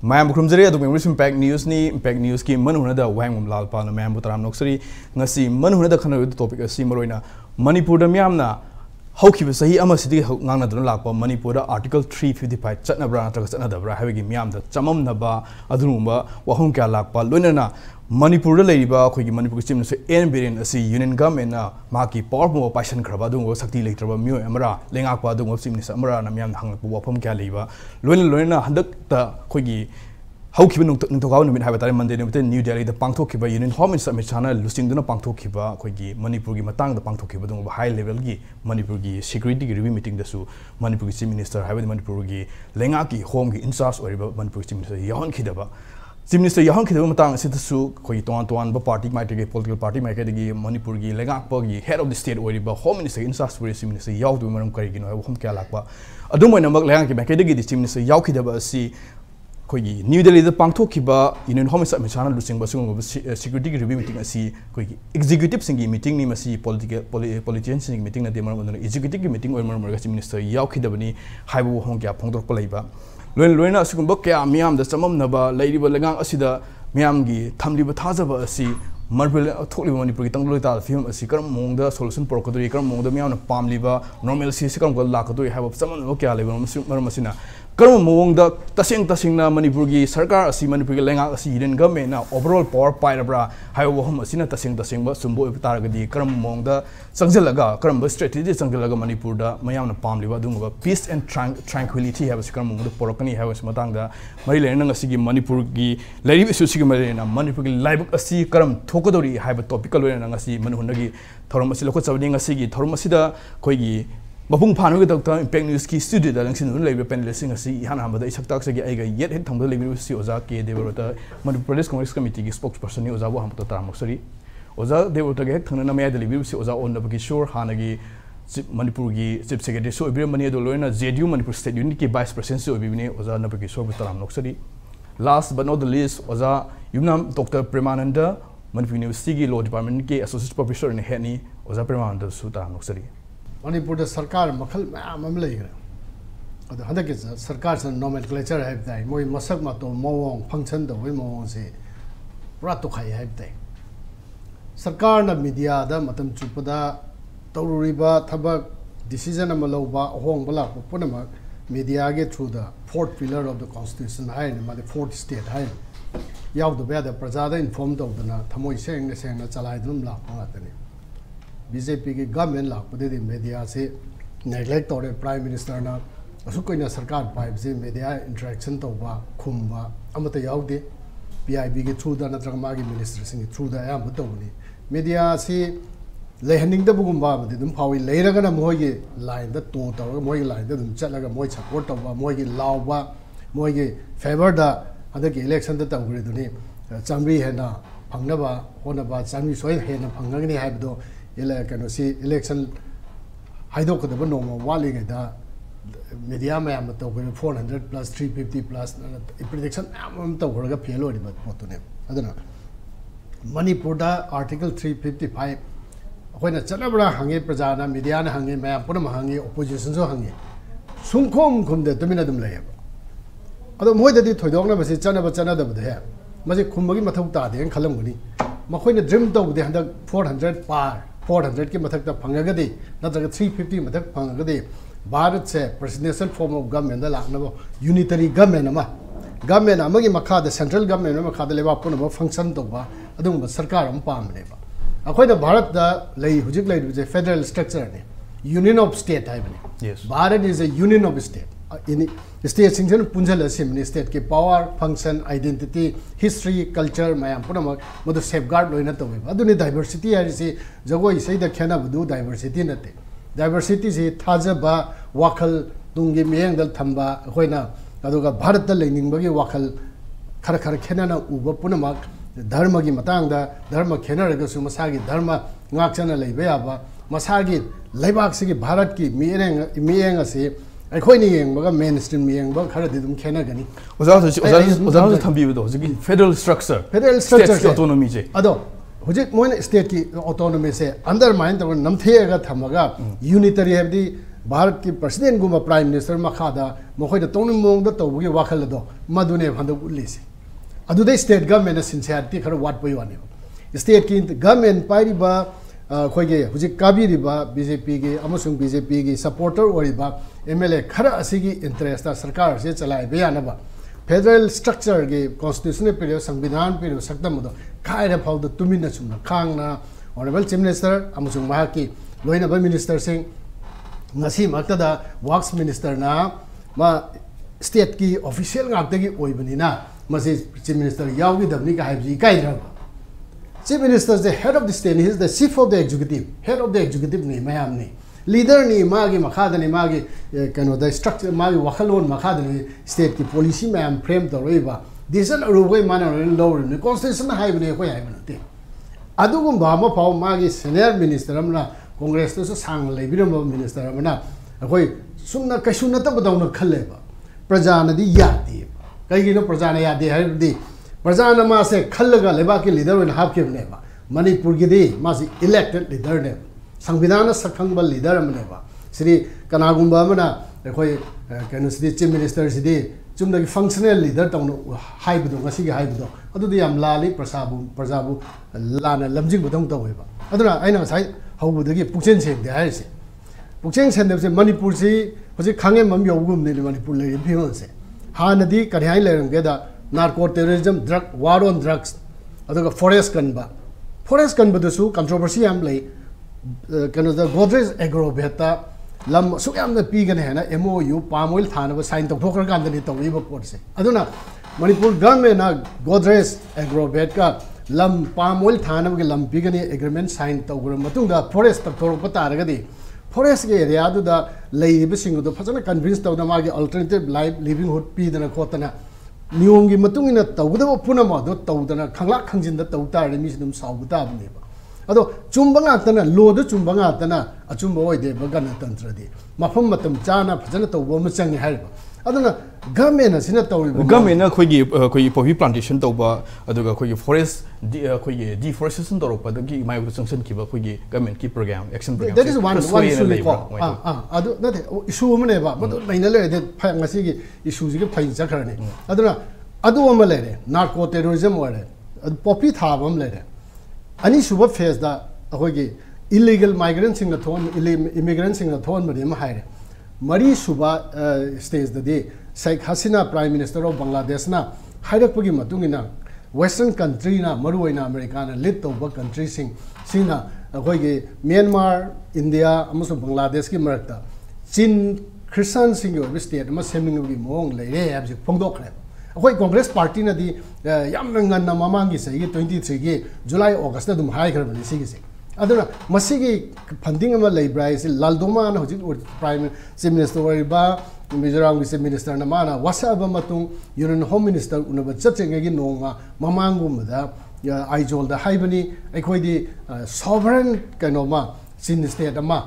Mayam Krumzari at the Impact News Impact News ki Manung da Wang Lal Pan Mayam Butram Noxari Nasi Manung da kind of topic of Simorina Manipur da Miamna Hoki was a Ama City Nana Lapa Manipur Article 355 Chatnabra Another having Miam the Chamam Naba Adrumba Wahunka Lapa Lunana Manipur Laiba Kogi Manipur Sim N Birin as Union Government Maki Pormo Passion Krabadung Sakti later Mu Amara Lengakwa Dung of Simnis Amara Namiam Hang Wapam Kaliba Luna Handak the Kogi How keeping to government have a time Monday within New Delhi the Pangtokiba Union Home Summit Channel losing the Pangtokiba Kogi Manipuri Matang the Pangtokiba high level Manipuri security review meeting the Su Manipuri Minister have Manipuri Lengaki home in Sas or Manipuri Minister Yon Kidaba. Minister Yahan Kidamatang Sitasu, Koyton, party might take a political party, might get a Manipuri, Legakpogi, head of the state, or the Home Minister in Sasbury, Minister Yaw to Manum Karigino, Home Kalakba. I don't want to make Lanki Makadigi, the Minister Yaukidaba see Kogi, New Delhi, the Pangtokiba, Union Home Summit Channel, losing Basung security review meeting, I see Kogi, executive singing meeting, Nimasi, politicians singing meeting at the executive meeting, or Minister Yaukidabani, Haibu Honka, Pongdor Palaiba. Luena Sukumboka, Miam, the Samam Naba, Lady Balagang Asida, Miamgi, Tamli Batazava, see, Marble, totally Manipuri, Tanglita, film, a secret among the solution procurator, among the Miam, Palm liver, normal Sikam Lakatu, have someone Oka, Marmasina. Karam among the Tasing Tasingna, Manipuri, Sarkar, see Manipuri Langa, see Eden government now, overall power Pyrabra, Hiowa Masina Tasing Tasing, Sumbo Targadi, Karam among the Sangzelaga, Karam strategy, Sangzelaga Manipurda, Mayam Palm liver, Dunga, peace and tranquility have a scrum the Porokani, have a Matanga, Marilena Sigi, Manipuri, Lady Susi Marina, Manipuri, Laibak, a sea, Karam, Thok-Kadouri, have a topical and a sea, Manunagi, Toromasiloco Saving a Sigi, Toromasida, Koigi. Mapung Panu Doctor Impact News Key Studio, the Langsing Labor Pen Lessing a sea, Hana, the Isaktaxi, yet hit Tumble Labor Ozaki, they were the Manipur Congress Committee spokesperson, Ozawa Taramosari. Oza, they were to get Tanamaya, the Libya Oza on the Bakishore, Hanagi, Manipurgi, Zip Secretary, so every money to learn a ZU Manipur State Unity Vice President, so Bibini, Oza Nabakishore with Taramosari. Last but not the least, Oza Yunam Dr. Premananda, Manipur University Law Department, Associate Professor in Henny, Oza Premananda Sutaramosari. Manipur the Sarkar Makal Mamlay. The Handak is Sarkar's nomenclature have day, Moy Masakmato, Mowong, Function, the Wimo say Ratukai have day. Sarkar media, the Matam Chupada, Tauriba, Tabak, decision Amaloba, Hong Bala, Punama, media get through the fourth pillar of the Constitution high, the fourth state high. Yaw the bear the Prasada informed of the Tamoy saying the same as Alaidum La Panatani. BJP government la put the media say neglect or prime minister na Sukoina Sarkar pipes media interaction to Kumba Amata Yaudi PIB get through the Natramagi ministers through the Ambatoni. Media say landing the Bugumba, didn't power later than a Moy line the two or Moy line, didn't chat like a Moy support of Moy Lawa, Moy favor the other election that I'm going to name. Zambi Hena, Pangaba, Honaba, Zambi Soil Hena, Pangani Habdo. Election Haidoka the Bono, Walling the media may am 400 plus 350 plus prediction. I'm the work of Pelo, but what to name. I don't know. Manipur Article 355 when a Chanabra Hangi Prajana, Mediana Hangi, Mayapurama Hangi, opposition so Hangi. Soon come the Dominatum Layer. Although more than the Todona was a Chanabachana of the hair. Magic Kumagi Matauta and Kalamuni. Makoina dreamed of the 400 par. 400 के मथक तक फंगगदे नत्रग 350 मथक फंगगदे भारत से presidential form of government लानबो unitary government अमगी मखा द central government मखा द लेबा पुनम फंक्शन तोबा अदुम सरकार अम पामनेबा अखोइदा भारत द लई हुजिक लई जे फेडरल स्ट्रक्चर ने यूनियन ऑफ स्टेट हाइबने Bharat is a union of state in state सिंगन पुंजल असेंबली स्टेट के power function identity history culture मयाम पुनम मदु सेफगार्ड लोइना तोबे अदुनि डाइवर्सिटी हारिसे जगो इसै द खेना बदु डाइवर्सिटी नते डाइवर्सिटी से थाजबा वाखल तुंगी मियंग दल थंबा अखोइना अदुगा भारत द लेनिंगबगी वाखल खर खर खेना उब पुनम धर्म की मतंग धर्म खेनरगसु मसागी धर्म ngakchana leiba yaba masagi leibak sigi bharat ki miyeng ase akhoi ni yengba mainstream yengba khara didum khena gani oza thambi do sigi federal structure state autonomy je ado hojik moin state ki autonomy se undermine to namthega thamaga unitary have the Bharat की president गुम prime minister मखादा मखोय तौन मोंग the तौबगी वाखल दो मदुने हंद उलिसे अदुदे state government sincerity खर वाट पय वाने state की government पाइरिबा खोगे हुजि काबिरिबा BJP की अमसुंग बीजेपी की सपोर्टर ओरिबा एमएलए खर असिगी इंटरेस्ट सरकार से चलाए बेयानबा फेडरल स्ट्रक्चर के कॉन्स्टिट्यूशनल पीरियड संविधान पीरियड सक्तम दो खायरे फाउद तुमिन चुमना खांगना ऑनरेबल चीफ मिनिस्टर अमसुंग महाकी लोइनबा minister Singh ngasi maktada works minister na ma state ki official ngak gi oibani na masi chief minister yawgi dabni ka haibji kai dra chief minister is the head of the state, he is the chief of the executive, head of the executive ni mayam ni leader ni magi makhada ni magi kano the structure magi wakhalon makhada ni state ki policy mayam frame to roiba this an arugoi mana law ni constitution haibani ko haibani te adugum ba ma pau magi senior minister amna Congress to sang Liberian minister amana akoi sumna kasuna ta badawna khalleba prajana di yati kaigino prajana yati haibdi prajana ma se khallaga Laibak ki leader in half kebneba Manipur gi di ma si elected leader ne संविधान सखंगबल leader अमनेबा Shri कनागुंबा अमना अखोय कनो Shri chief minister सिदी चुमदगी functional leader तौनो हाइबदो ngasiगी हाइबदो अदुदि याम लाली प्रजाबु लाना लमजिग बदम तवैबा अदुना आइना ngसाइ हौबदगी पुक्चेन सेंदे हाइसे पुक्चेन सेंदेबसे मणिपुर सि होजि खांगे मम यौगुम ने मणिपुर ले फियोनसे हानदी करिहाइ लेरंगेदा narco terrorism drug war on drugs अदुगा फॉरेस्ट कनबदसु कंट्रोवर्सी याम ले कनो द गोदरेज एग्रो बेटा लम सुयाम द पीगने है ना एमओयू पाम ऑयल थानब साइन तौथोखर कांदनी तौरिब पोर्ट से अदुना मणिपुर गवर्नमेंट ना गोदरेज एग्रो बेट का लम पाम ऑयल थानब के लम पीगने एग्रीमेंट साइन तौगर मतुंग द फॉरेस्ट तौथोरप तारगदी फॉरेस्ट के एरिया दु द लेइब सिंग दु फजन कन्विंस तौदा मागे अल्टरनेटिव लाइफ लिविंगहुड पीदना खोतना नियम की मतुंग इन तौगदब पुनम दु तौदना खंगला खंजिन द तौतारे मिस दुम साउबताबनेबा अदो चुम्बंगातना लोद चुम्बंगातना अचुम्ब ओइदे गणतंत्रदी मफम मतम चाना फजन तौबो म चंगी हाइबा अदुना गवर्नमेंट असिना तौरिबो गवर्नमेंट खोई पॉपी प्लांटेशन तौबा अदुगा खोई फॉरेस्ट खोई डिफोरेस्टेशन तौरपदगी माइगु जंक्शन किबा खोई गवर्नमेंट की program action program that is one issue अदु नथे इशू मनेबा मदु लैना लेदे ngasiगी इशूजिगे फै जखरने अदुना अदु अम लेरे नार्को टेररिज्म ओरे अदु पॉपी थाबम लेरे अनि सुब फेज दा अखोगी इलीगल माइग्रेंट सिंग थोन इमिग्रेंट सिंग थोन बदि म हाइरे मरी सुबा स्टेज ददि Sheikh Hasina prime minister of Bangladesh ना हाइरकपगी मतुंगिना वेस्टर्न कंट्री ना मरुइना अमेरिका ना लीड तौबा कंट्री सिंग सिना अखोगी म्यांमार इंडिया अमसो बांग्लादेश की मरकता चीन क्रिश्चियन सिंग ओब स्टेट म सेमिंगगी मोंग लेरे habji फोंगदोखरे अखोई कांग्रेस पार्टी नदी याम नंगन ममांगी सही 23 की जुलाई अगस्त दुम हाई खरबनी सिगिसे अदुना मसिगी फंडिंग अमा लेब्राइ से लालदोमा न होजि प्राइम चीफ मिनिस्टर ओरिबा मिजोराम की चीफ मिनिस्टर न माना वासाब मतुंग यूनियन होम मिनिस्टर उनब चचेंगे नोंगा ममांगुमदा आइजोल द हाइबनी अखोइदी सॉवरेन कनोमा चिन स्टेट अमा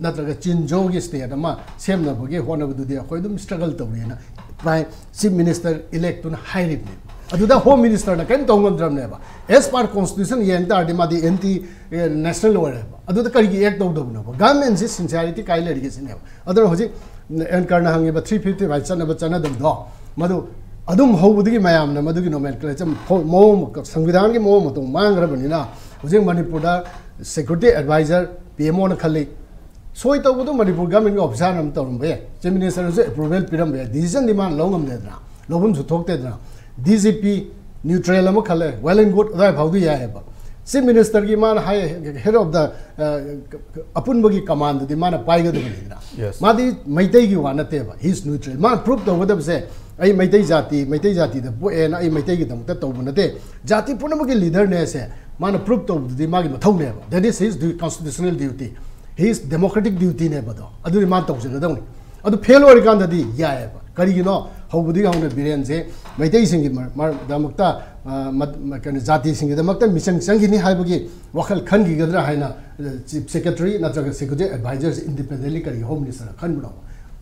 नत्रगा चिनजो की स्टेट अमा सेमनबगे होनबदुदि अखोइ दुम स्ट्रगल तौरेना प्राइम चीफ मिनिस्टर इलेक्ट तुन हाइरिबने अदुदा होम मिनिस्टर ना कैन तौंगमद्रमनेबा एज पर कॉन्स्टिट्यूशन येंग तारदि मादि एंटी नेशनल ओरेबा अदुदा करिगी एक्ट तौदबनबा गवर्नमेंट से सिंसियरिटी काइ लेरिगे सिनेबा अदुना होजि एनकर ना हंगेबा 350 राइट चनबा चनदम दो मदु अदुम हौबुदगी मयाम ना मदुगी नोमेनक्लेचर मो संविधान के मो मतो मांगरबनिना होजि मणिपुर दा सिक्योरिटी एडवाइजर पीएमओ ना खल्ली सोई तौबदु मणिपुर गवर्नमेंट के ऑफिसर नम तौरमबे चीफ मिनिस्टर से अप्रूवल पिरमबे डिसीजन डिमांड लौंगमदेदना लोबुम सुथोक्तेदना डीजीपी न्यूट्रल अम खले वेल एंड गुड अदाय फाउदी यायबा चीफ मिनिस्टर की मान हाई हेड ऑफ द अपुनबगी कमांड दि मान पाइगदबनिना मादी मैतै की वानतेबा ही इज न्यूट्रल मान प्रूफ तौबदबसे आई मैतै जाति द पोएना आई मैतै की दमता तौबनते जाति पुनमगी लीडर ने से मान प्रूफ तौबदि मागी मथौनेबा that is his constitutional duty his democratic duty ne bado adu man tawse gadawni adu fail ori kan dadi yae ba kari gino hobudi gaune biren je maitai singi mar damakta kan jati singi damakta mission sangi ni haibagi wakhal khan gi gadra haina chief secretary natraga secretary advisors independently kari home minister khan bulo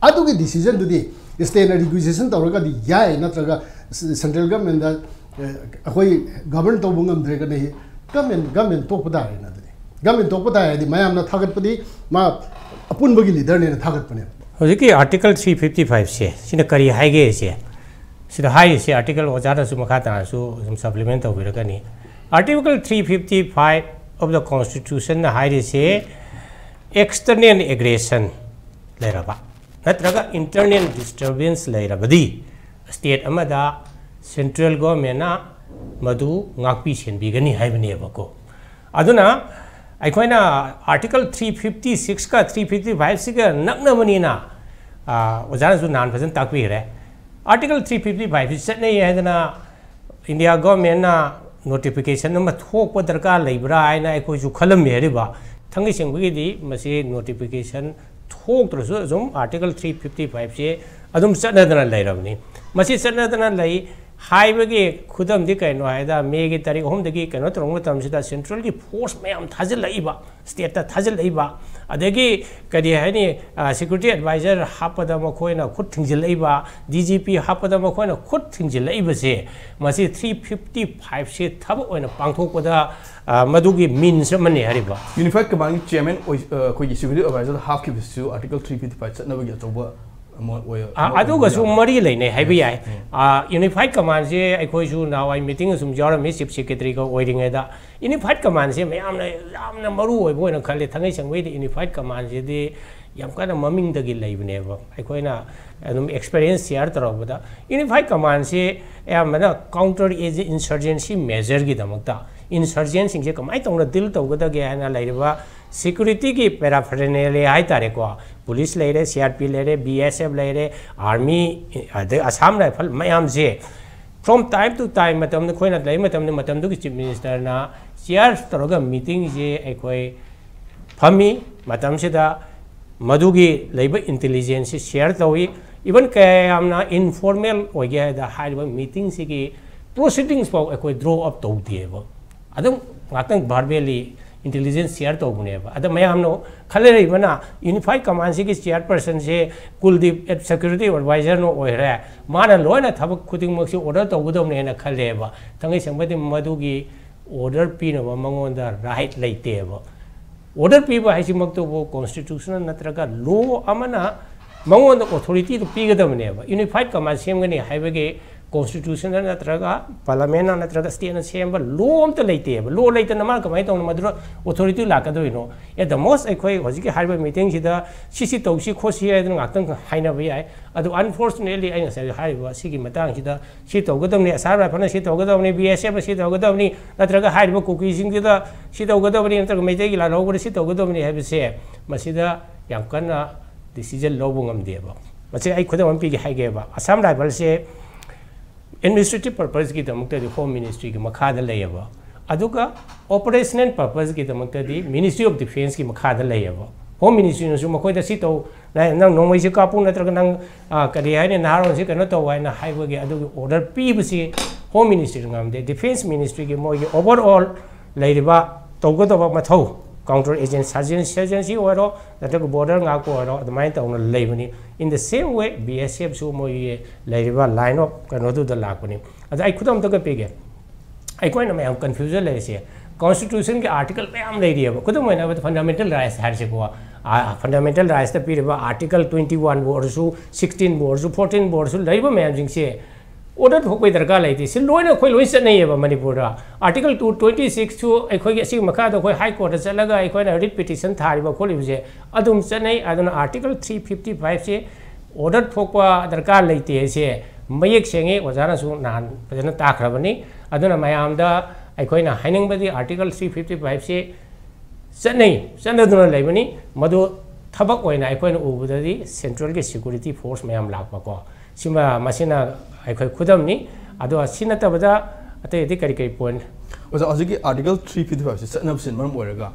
adu gi decision dudi state negotiation tawraga di yae natraga central government da akoi govern tawbungam dre ga nei government to pada na government to pata है मायाम ना थागत पदी मा अपुन बगी leader ने थागत पने होजिकी article 355 से सिना करी हाइगे से सिदा हाइ से आर्टिकल ओजादा सु मखा ता सु सम supplement तौबिरकनी article 355 of the constitution na hairi se external aggression leiraba natraga internal disturbance leirabadi state amada central government na madu ngakpi senbigani haibani abako aduna aikoina article 356 ka 355 siga nakna manina ojana su nan phajan takpi re article 355 setne yadana india government na notification nama thokpa darkar leibra aina ai koi ju khalam meriba thangi sengbi di masi notification thok trasu zum article 355 se adum sanadana leirabni masi sanadana lei हाइबगे खुदम दि कनो हाइदा मे गी तारीख home दगी कनो तरंग मतम सिदा central की force ma'am थाजल लइबा state ता थाजल लइबा अदगी कदी हाइनी सिक्योरिटी एडवाइजर हापदा मखोइना खुद थिंजिल लइबा डीजीपी हापदा मखोइना खुद थिंजिल लइबा से मसी 355 से थब ओइना पांगथोकदा मदुगी मीन्स मने हरिबा यूनिफाइड कमांड चेयरमैन कोई सिक्योरिटी एडवाइजर हाफ की बिसु आर्टिकल 355 चनबगी अचौबा अदुगसु मरी लेने हाइबि याय यूनिफाइड कमांड से अखोइसु नावाई मीटिंग सुम जौरमी चीफ सेक्रेटरी को ओइरिंगेदा यूनिफाइड कमांड से यामना मरु ओइबो ओइना खले थंगै संगवेदि यूनिफाइड कमांड से दि याम काना ममिंग दगी लेबनेबा अखोइना अदुम एक्सपीरियंस शेयर तरबदा यूनिफाइड कमांड से यामना काउंटर एज इंसर्जेंसी मेजर की दमकता इंसर्जेंट सिंग से कमाई तंगना दिल तौगदगे हाना लेरिबा सिक्योरिटी की पैराफेरनेलिया हाई तारे को पुलिस लेरे सीआरपी लेरे बीएसएफ लेरे आर्मी असम राइफल मैम से फ्रॉम टाइम टू टाइम मतम खोइना लई मतम दु चीफ मिनिस्टर ना शेयर तरोगा मीटिंग जे अखोई फमी मतम सेदा मदुगी लेब इंटेलिजेंस शेयर तौई इवन कयामना इनफॉर्मल ओगे दा हाइब मीटिंग से की प्रोसीडिंग्स पाउ अखोई ड्रॉ अप तौदिएबो अदम गातंग बारबेली इंटेलिजेंस शेयर तौबनेबा अद मयामनो खले रहिबना यूनिफाइड कमांड से की चेयरपर्सन से कुलदीप सिक्योरिटी एडवाइजर नो ओइरे माना लोइना थबक खुदिंग मक्सी ऑर्डर तौगदोमने ना खलेबा तंगै संबदि मदुगी ऑर्डर पीनबा मंगोंदा राइट लेतेबा ऑर्डर पीबा हाइसि मक्तोबो कॉन्स्टिट्यूशनल नत्रगा लॉ अमना मंगोंदा अथॉरिटी तो पीगदमनेबा यूनिफाइड कमांड सेमगनी हाइबगे कॉन्स्टिट्यूशनल नत्रगा पार्लियामेंट नत्रगा स्टेट न सेम लॉ अमत लेतेबा लॉ लेतन मा कमाय तौन मदुर अथॉरिटी लाकदोइनो ए द मोस्ट अखोय हजिके हाइबा मीटिंग सिदा सिसि तौसी खोसि आइदन गातंग हाइनाबा याय अदु अनफॉर्चुनेटली आइना से हाइबा सिगी मतंग सिदा सि तौगदमनि असार राफना सि तौगदमनि बीएसएफ सि तौगदमनि नत्रगा हाइबा कुकी सिंग सिदा सि तौगदमनि नत्रगा मेजैगी ला लौगरे सि तौगदमनि हाइबसे मसिदा याम कन्ना डिसीजन लौबो ngamदेबा मसे आइ खुदम पिगे हाइगेबा असम राइफल से एडमिनिस्ट्रेटिव पर्पस की दमकते होम मिनिस्ट्री की मखाद लेयबा अदुगा ऑपरेशनल पर्पस की दमकते मिनिस्ट्री ऑफ डिफेंस की मखाद लेयबा होम मिनिस्ट्री नसु मखोइदा सि तौ नंग नोंमै से कापु नत्रगा नंग करी हाइने नारो से कनो तौ हाइना हाइबगे अदुगी ऑर्डर पीबसी होम मिनिस्ट्री ngamदे डिफेंस मिनिस्ट्री की मोगी ओवरऑल लेरिबा तौगदबा मथौ काउंटर एजेंट सर्जेंसी ओरो नत्रगा बॉर्डर गाको ओरो अदमाइन तौना लेबनी in the same way BSF सु मोई लेरिबा लाइन ऑफ कनो दु द लाकनी अद आई खुदम तक पेगे आई कोइन मैम कंफ्यूजन लेसे कॉन्स्टिट्यूशन के आर्टिकल मैम लेरिबा खुदम मैना फंडामेंटल राइट्स हार से को फंडामेंटल राइट्स त पिरबा आर्टिकल 21 बोर्डसु 16 बोर्डसु 14 बोर्डसु लेरिबा मैम जिंग से ऑर्डर थोक दरकार लेते से लोइना खोई लोइ चनैबा मणिपुर आर्टिकल 226 सु अखोई असि मखा द खोई हाई कोर्ट चलगा अखोइना रिट पिटिशन थारिबा खोलिबसे अदुम चनै अदुना आर्टिकल 355 से ऑर्डर थोकपा दरकार लेते से मयेक सेंगे ओजाना सु नान फजना ताखरबनी अदुना मयामदा अखोइना हाइनिंगबदी आर्टिकल 355 से चनै चनदुना लेबनी मदु थबक ओइना अखोइना उबददी सेंट्रल के सिक्योरिटी फोर्स मयाम लापको सिमा मसिना अखोई खुदमनी अदो सिनतबदा अते दि करी करी पॉइंट ओजा अजिकी आर्टिकल 355 से चनबसिन मरम ओरगा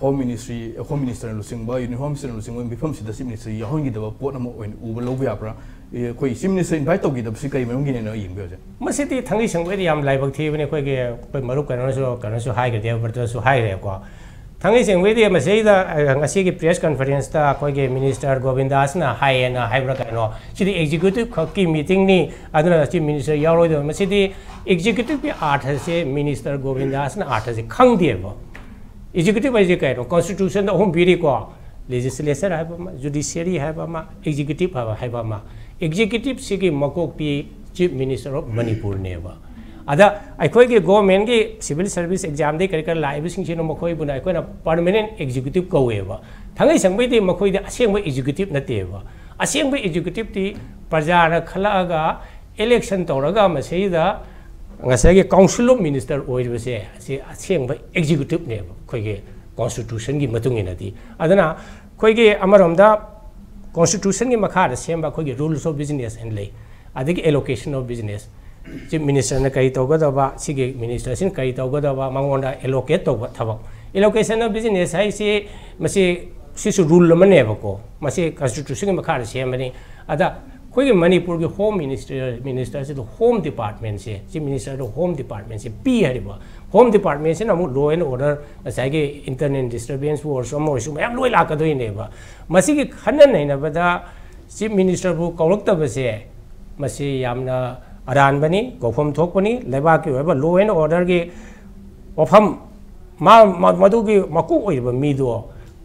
होम मिनिस्टर लुसिंगबा यूनिफॉर्म मिनिस्टर लुसिंगबा बिफम सिदा चीफ मिनिस्टर याहोंगी दबा पोट नम ओइन उबा लौबा याब्रा कोई चीफ मिनिस्टर इनवाइट तौगी दबसि कई मरमगी ने यिंगबे जे मसिति थंगी संगबे याम लाइबक थीबने कोइगे कोइ मरु कनसो हाइगे देबरतसु हाइरे को थंगी संगबे मसेदा ngasi की प्रेस कॉन्फ्रेंस ता कोइगे मिनिस्टर गोविंदास ना हाइना हाइब्रा कनो सिदि एग्जीक्यूटिव खकी मीटिंग नि अदना चीफ मिनिस्टर यारोइदो मसिदि एग्जीक्यूटिव के आर्थ से मिनिस्टर गोविंदास ना आर्थ से खंग दिएबो एग्जीक्यूटिव बाइजे कनो कॉन्स्टिट्यूशन दा होम बिरी को legislature hai ba judiciary hai ba executive hai ba executive sigi makokti chief minister of Manipur ne ba ada aikoi ge government ge civil service exam de kar lai bising chino makoi buna aikoi na permanent executive ko we ba thangai sangbai de makoi de aseng ba executive na te ba aseng ba executive ti praja na khala ga election toraga masei da ngasai ge council of minister oi ba se aseng ba executive ne ba khoi ge constitution gi matung ina di adana khoi ge amarom da constitution gi makha da sem ba khoi ge rules of business and lay adigi allocation of business chief minister na kai togadaba sige minister sin kai togadaba mangonda allocate toba thaba allocation of business hai si masi sisu rule mane ba ko masi constitution ma khar se mani ada koi Manipur ge home minister se home department se chief minister do home department se p hariba home department se namu law and order asai ge internet disturbance or some or so mayam loi la ka doi ne ba masi ge khanan nei na ba da chief minister bu kawlak ta ba se masi yamna aran bani gofam thok bani Laibak ki ba law and order ge ofam madu ge maku oi ba mi do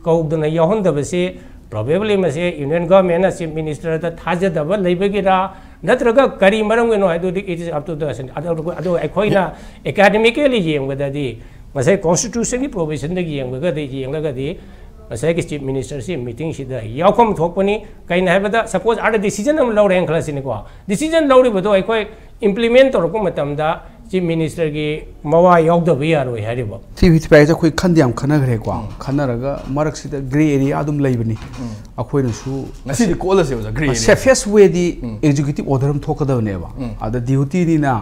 kaudna yahon da ba se probably masi union government na chief minister da thaja da ba leiba gi ra natraga kari maram ge no I do it is up to the ado akoi na academically yeng ba da di masi constitution ki provision da gi yeng ga di yeng ga di masi ki chief minister si meeting si da yakom thok bani kai na ba da suppose ada decision am law reng khala sin ko decision law ri ba do akoi implement tor ko matam da chief minister ki mawa yok da bi aro hai ri ba tv pai ja khoi khandiam khana gre ko khana raga marak sida gray area adum leibani akhoi na su ngasi di kola se gray area safest way di executive order am thokada ne ba ada duty ni na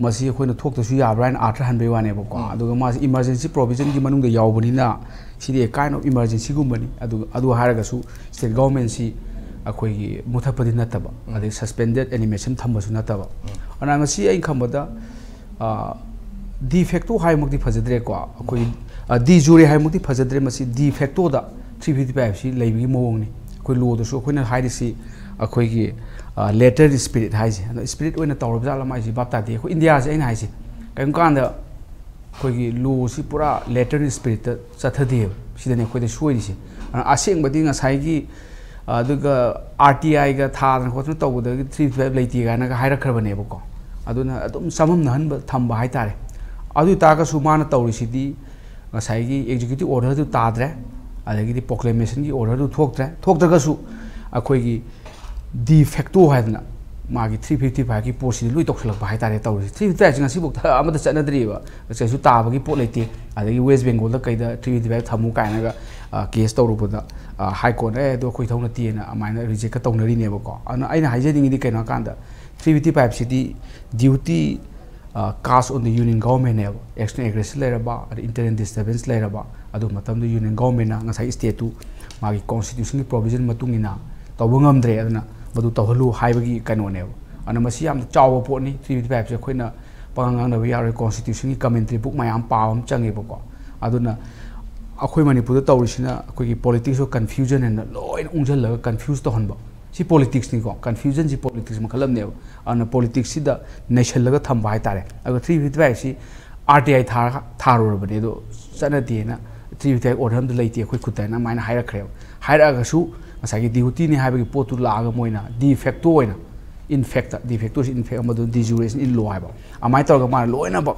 masi khoi na thok ta su ya brain atra han be wa ne ba ko aduga ma emergency provision ki manung da yaw bani na sidi kind of emergency gumbani adu haraga su state government si akhoi muthapadi nataba ade suspended animation thamba su nataba ana ngasi ai khambada de facto hai mukti phajadre ko akhoi de jure hai mukti phajadre masi de facto da 355 si leibi mowong ni akhoi lo da su akhoi na hai si akhoi gi letter spirit hai si spirit oina tawrab jala mai si bapta de akhoi india se aina hai si kaim kan da akhoi gi lo si pura letter spirit ta chathade sidane akhoi da suoi si aseng badi ngasai gi aduga RTI ga thadan khotna tawda 355 leiti ga na ga haira kharbane ba ko aduna adum samam nahan thamba hai tare adu ta ga sumana tawri sidi ngasai gi executive order du tadre adagi di proclamation gi order du thoktra ga su akhoi gi de facto haidna magi 355 gi posi lui tokhlak ba hai tare tawri 355 ngasi buk tha amada chanadri ba se su ta ba gi pot leite adagi West Bengal da kaida 355 thamu kaina ga case tawru ba high court do khoi thongna ti na amaina reject ka tongnari ne ba ko ana aina haijading di kaina kanda 355 city duty cast on the union government ne external aggression le ba internal disturbance le ba adu matam the union government na ngasai state tu magi constitution ki provision matungina tawangam dre adna madu tawhalu haibagi kaino ne ana masi yam chawa po ni 355 se khoina pangang na ya constitution ki commentary book mayam pawam change ba ko aduna akhoi Manipur da tawrisina akhoi ki politics of confusion and loin ungjal la confuse to honba si politics ni ko confusion si politics ma khalam ne ana politics si da nation la ga tham bai tare aga 355 si RTI tharur bane do sana de na 355 order ham leiti akhoi khutai na maina haira khre haira ga su asa ki duty ni haiba ki potu la ga moina de facto oina in fact de facto si in fact ma do de jure in law haiba amai tor ga ma loina ba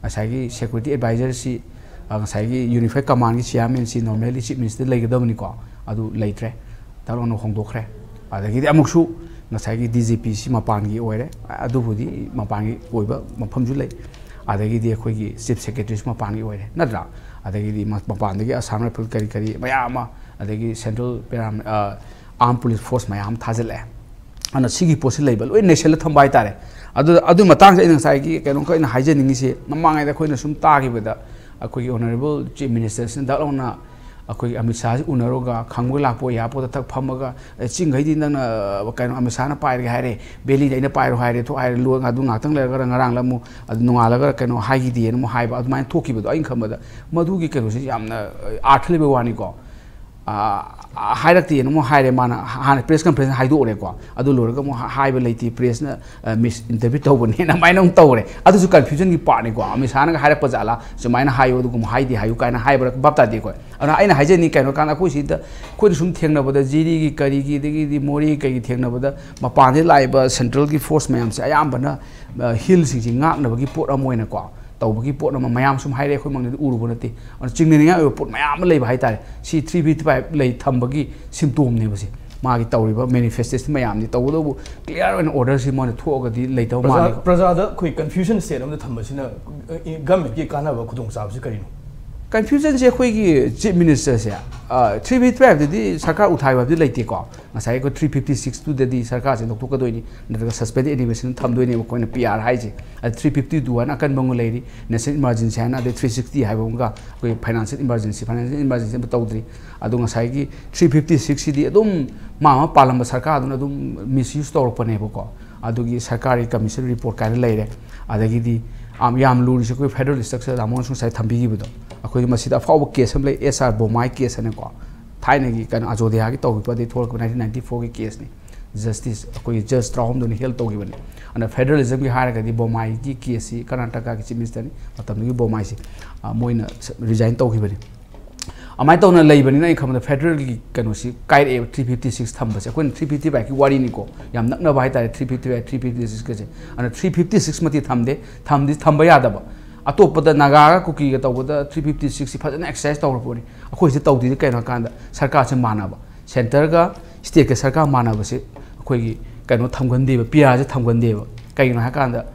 asa ki security advisor si ngasai gi unified command gi chairman si normally chief minister leigadam ni ko adu leitre taron no hongdokre adagi di amuksu ngasai gi DGP si mapan gi oire adu budi mapan gi oiba mafam ju lei adagi di khoi gi chief secretary si mapan gi oire nadra adagi di mapan gi assam rifle kari mayama adagi central armed police force mayam thajale ana sigi posi leibal oi nation la thambai tare adu matang sa ngasai gi keno ko ina haijening gi se namangai da khoi na sum ta gi bada akhoi honorable chief minister sin dalona akhoi Amit Shah unaroga khangwe lapo ya po tak phamaga chingai din na kaino Amit Shah na pai ga haire beli dai na pai ro haire to haire lu ngadu ngatang le ga ngarang lamu nungala ga kaino hai gi di no hai ba admai thoki ba ain khamada madu gi kaino se yamna arthle be wani ko हायरक्ती नमो हायरे माना हाने press conference हाइदोरे को अदु लोरगा मो highway लेती press न miss interview तौबने ना माइना तौरे अदुसु confusion की पार्ट ने को अमी साना हायरे पजाला सुमाइना हायो दुगुम हाइदि हायु काइना हाइबर बापता दे को अना आइना हाइजेनी काइनो काना को सिदा को सुम थेंगनबदा जीरी की करी की दिगी मोरी कई थेंगनबदा मपाने लाइबा सेंट्रल की फोर्स मैम से अयामबना हिल सिंग ngaaknabagi pot amoina ko tawbagi pot ama mayam sum haire khoi mangni urubo nati on chingninga pot mayam lei ba haitare si 3v5 lei thambagi symptom ne basi magi tawriba manifestation mayam ni tawdo clear and order si mon thogadi lei taw ma praja da khoi confusion state am da thambasina government ki kana ba khudong sab si karino confusion se khoi ki chief minister se 3v5 di sarkar uthai ba di leite ko ngasai ko 356 tu de di sarkar se dokto ka doini na suspend animation tham doini ko na PR hai je 352 an akan bang leiri national emergency na de 360 hai ba ko financial emergency ba tawdri adu ngasai ki 356 di adum ma palam sarkar adu adum misuse tawrok pane ba ko adu gi sarkari commission report ka leire adagi di yam luri se ko federal structure amon su sai thambi gi budo akoi masida faw case am lei SR bomai case ne ko thaine gi kan ajodhya gi tawbi padi thor 1994 gi case ni justice akoi judge traum do ni hel tawgi bani ana federalism gi hara ga di bomai gi case si Karnataka gi chief minister ni matam gi bomai si moina resign tawgi bani amai tawna lei bani na ikhamda federal gi kanu si kai 356 thamba se kon 350 ba ki wari ni ko yam nakna ba haita 350 356 ke je ana 356 mati thamdi thamba ya da ba atoppada naga ko ki ga tawda 356 fajana exercise tawra pori akhoi se tawdi kai na kanda sarkar se mana ba center ga state ke sarkar mana ba se akhoi gi kanu thamgande ba pia je thamgande ba kai na kanda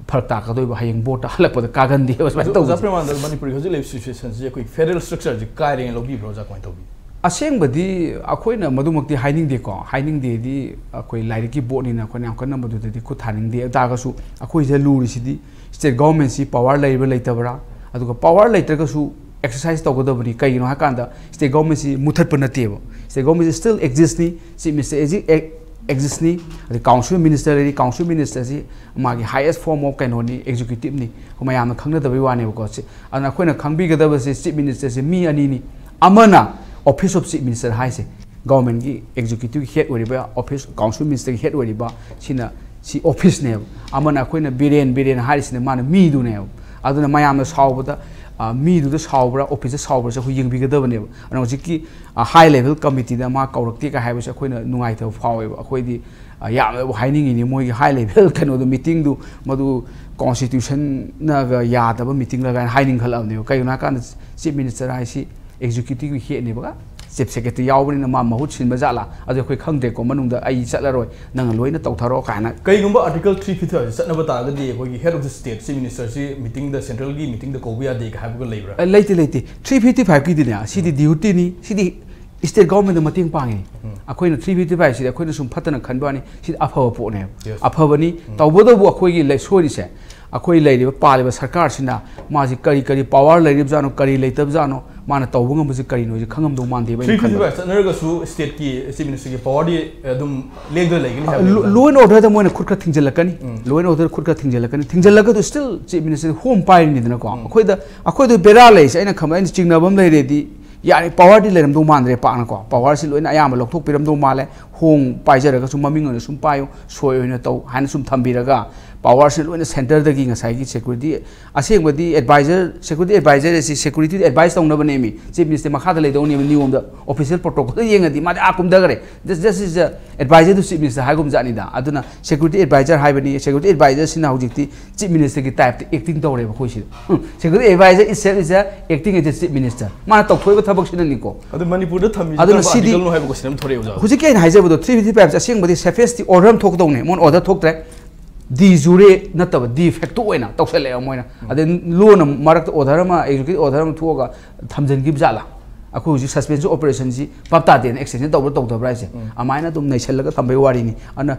फरक ताकदो हयेंग boat हलपद कागंदी बस तो जप्रमान मणिपुरी हजि लेब situation जे कोई federal structure जे काइरें lobby Broja कोइ तोबी असेंबदी अखोइना मदुमक्ति हाइनिंग दे को हाइनिंग दे दी अखोइ लाइरि की board नि अखोइ नाम कन मदु दे खु थानिंग दे तागसु अखोइ जे लूरि सिदी स्टेट गवर्नमेंट सी पावर लाइब लेतबरा अदुगा पावर लेतरगसु एक्सरसाइज तोगदबनी कइनो हाकांदा स्टेट गवर्नमेंट सी मुथत पनतेबो स्टेट गवर्नमेंट स्टिल एक्जिस्ट नि सी mister exist ni the council minister si magi highest form of kanoni executive ni humayam khangna da wane ko se ana khoina khangbi ga da se chief minister se mi ani ni amana office of chief minister hai se government gi executive head oriba office council minister head oriba sina si office ne amana khoina biren haris ne man mi du ne aduna mayam sawbada mi du sawbra office sawbra se huying bi ga da ne ana hojiki high level committee da ma kaurakti ka haiba se khoina nungai tha fawe khoi di yam haining ni moi high level kano do meeting du madu constitution na ga ya da ba meeting la ga haining khala ne kai na kan chief minister ai si executive head ne ba chief secretary yaubani na ma mahut sin bazala adu khoi khangde ko manung da ai chatlaroi nang loina tawtharo kana kai gumba article 350 satna bata ga di khoi head of the state chief minister si meeting the central gi meeting the kobiya de ka habu leibra leite 355 ki dina si di duty ni si di state government da mating pangi akoina 355 si akoina sum phatana khanbani si afhawa po ne afhabani tawbodo bu akoi gi lai sori se akoi leiriba paliba sarkar sina maji kari power leirib jano kari leitab jano mana tawbung am kari no khangam do man de ba khangam sanarga su state ki chief minister ki power di dum legda legini law and order da moina khurka thingjalakani law and order khurka thingjalaka do still chief minister home pai ni dana ko akoi do bera lai sai na khamai ni chingnabam leire di yani power di leram do mandre pa na ko power si loina ayam lokthok piram do male hong pai jaraga sum maming on sum payo soi oina taw han sum thambiraga power si loina center da gi ngasai gi security asengbadi advisor security advisor si security advice tong na bane mi chief minister makha da leidong ni niom da official protocol yenga di ma da akum da gare this is advisor to chief minister haigum jani da aduna security advisor haibani security advisor sina hojikti chief minister gi type acting tawre ba khoi si security advisor itself is acting as chief minister ma taw thoi ba thabak sina ni ko adu manipur da thami da article no haiba ko sinam thore uja hojiki ai haije bodo 355 asengbadi safest order thok dong ne mon order thok tre di jure nataba di facto oina tawsale amoina ade loan marak order ma executive order ma thuga thamjan gi bjala akhu ji suspension operation ji papta den extension tawbra tawdabra se amaina dum naisalaga tambai wari ni ana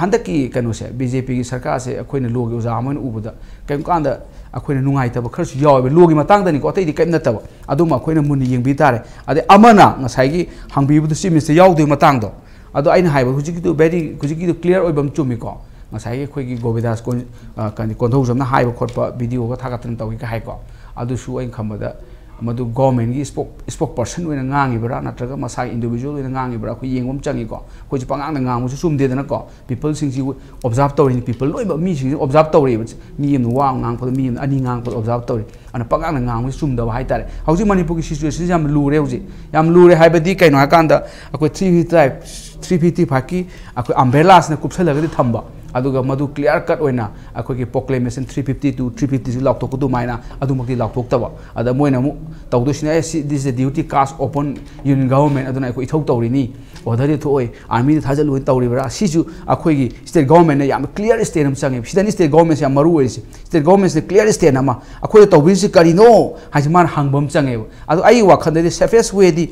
handaki kanu se BJP gi sarkar se akhoina logi uja amoin ubuda kem kanda akhoina nungai taba kharsu yawe logi matang da ni ko tai di kem nataba aduma akhoina muni yengbi tare ade amana ngasai gi hangbi bu si minister yaw du matang do ado aina haiba hujiki du very hujiki du clear oibam chumi ko ngasai khoi gi govidas kon kan konthau jamna haiba khotpa video ga thakatran tawi ka hai ko adu su ain khamada Madhu government की spoke person होना ngangi नत्रगा मसा individual होना ngangi बरा कोई येंगम चंगी को कोई पंगांग ना ngang मुझे सुमदे देना को people सिंग सी observe तौरी people लोई मी सिंग observe तौरी मी यम वा ngang पर मी अनि ngang पर observe तौरी अन पंगांग ना ngang मुझे सुमदा वाई तारे हाउजी मणिपुर की सिचुएशन याम लूरे हाउजी याम लूरे हाई बदी कहीं ना कांदा अकोई 355 की अकोई umbrellas ने कुप्से लगे थे थम्बा अदुगा मधु क्लियर कट होना अखोई प्रोक्लेमेशन 350 to 350 लाउथोक दुमाइना अदुमक्ति लाउथोक्तबा अदा मोइना मु तौदुसिना this is duty cast upon union government अदुना अखोई इथौ तौरिनी ओधरि थोय आर्मी थाजल होइन तौरिबरा सिजु अखोई स्टेट गवर्नमेंट याम क्लियर स्टेट हम संगे सिदानी स्टेट गवर्नमेंट या मरु ओइसि स्टेट गवर्नमेंट से क्लियर स्टेट अमा अखोई तौबिसि करिनो हाजिमान हांगबम संगे अदु आई वाखनदि सेफेस्ट वे दि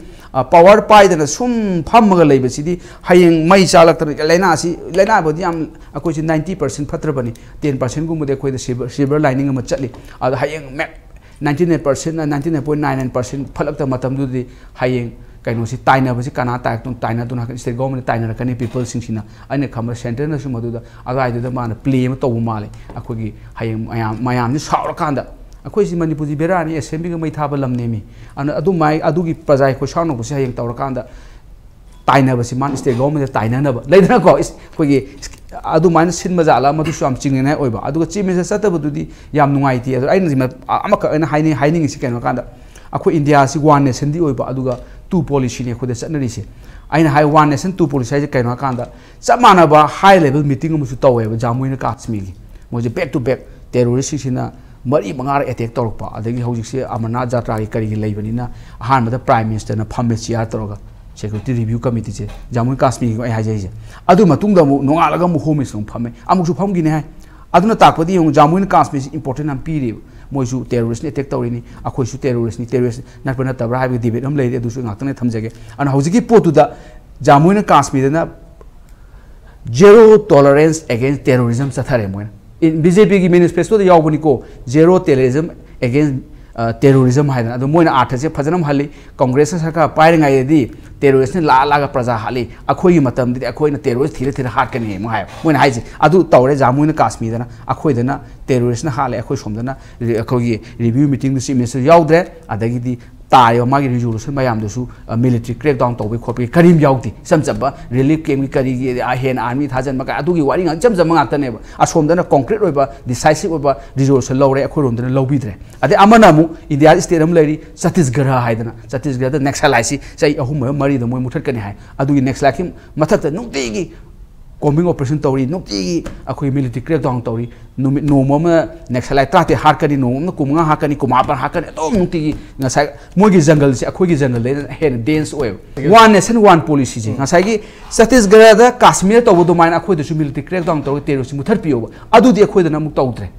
पावर पाइदना सुम फमगा लेबसिदि हायें मै चालक्तर लेना असि लेना बदि याम अखोई 90% फत्रबनी 10% गुमुदे अखोई सिल्वर लाइनिंग अमा चली अद हायें 99% 99.99% फलक्ता मतमदुदि हायें कहीं ताइनबसी कना ताइक ताइनदुना स्टेट गवर्नमेंट ताइनरकनी पीपल सिंसिना अने खम सेंटर नसु मदुदा अगाइदुदा मान प्ले अमा तौबु माले अखोगी हायें मयाम साउरकांदा अखोई मणिपुरी बेरानी असेंबली मै थाब लमनेमी अन अदु माइ अदुगी प्रजा को साउनबसी हायें तौरकांदा ताइनबसी मान स्टेट गवर्नमेंट ताइननब लेदना को अखोगी अदु माइन सिन मजाला मदु सुम चिंगने ओइबा अदुगा चीफ मिनिस्टर सतबदुदी याम नुंगाइती अदु आइन जिमा अमक अना हाइनिंग सि केनो कांदा अखो इंडिया सि वन नेशन दी ओइबा अदुगा टू पॉलिसी ने खुद चटनरिसे आइन हाई वन नेशन टू पॉलिसी जे केनो कांदा सब मानबा हाई लेवल मीटिंग अमसु तौवेबा जामुइन काश्मीर मोजे बैक टू बैक टेररिस्ट सिना मरी मंगार अटैक तौरपा अदगी हौजिसे अमरनाथ यात्रा की करी लेबनिना अहानबदा प्राइम मिनिस्टर ना फम्मे चियार तौरगा security review committee से जामुई काश्मीर को आई जाइए अदु मतुंग दमु नोंगालगा मु होम मिसुं फमे अमुसु फमगिने हाय अदुना ताकपदि यong जामुई काश्मीर से इंपोर्टेंट हम पीरि मोइसु टेररिस्ट ने अटैक तौरिनी अखोइसु टेररिस्ट नटपना तबरा हाबि डिबेट हम लेदे दुसु गातने थमजगे अन हौजिकी पोतुदा जामुई काश्मीर ना zero tolerance against terrorism sathare मोइन इन बीजेपी की मैनिफेस्टो द यावबनी को zero terrorism against terrorism है ना तो मोइना आठ से फजनम हाली कांग्रेस सरकार पायरिंग आई दी terrorist ने ला लागा प्रजा हाली अखोई मतम दी अखोई ना terrorist धीरे धीरे हाट करनी है मोहाय मोइना हाइजे अदु तौरे जामुई ना काश्मीर ना अखोई दना terrorist ना हाले अखोई सोमदना अखोई रिव्यू मीटिंग दुसी मेसे यावद्रे अदगी दी तायो मागी रिजोल्यूशन मयाम दसु मिलिट्री क्रैक डाउन तौबे खोपे करीम यावती समजबा रिलीफ केम की करी हेन आर्मी थाजन मका अदुगी वारी ngang समजम ngakta असोमदना कॉन्क्रीट ओइबा डिसाइसिव ओइबा रिजोल्यूशन लौरे अखोरोमदना लौबिद्रे अदे अमनामु इंडिया स्टेट हम लेरी छत्तीसगढ़ हाइदना छत्तीसगढ़ द नेक्सलाइसी सै अहुम मरी द मोय मुथटकनी हाय अदुगी नेक्सलाइकी मथकता नुंगेगी कॉम्बिंग ऑपरेशन तौरी नुंगेगी अखोई मिलिट्री क्रैक डाउन तौरी नोम नेक्सलाइ त्राते हाकनी नोम कुमंगा हाकनी कुमापर हाकनी तो नुंगेगी ngasai मोगी जंगल से अखोई जंगल हेन डेंस ओय वन नेशन वन पॉलिसी जे ngasai gi छत्तीसगढ़ द काश्मीर तौबो दुमाइन अखोई दसु मिलिट्री क्रैक डाउन तौरी टेररिस्ट मुथट पियो अदुदी अखोई द नमुक तौद्रे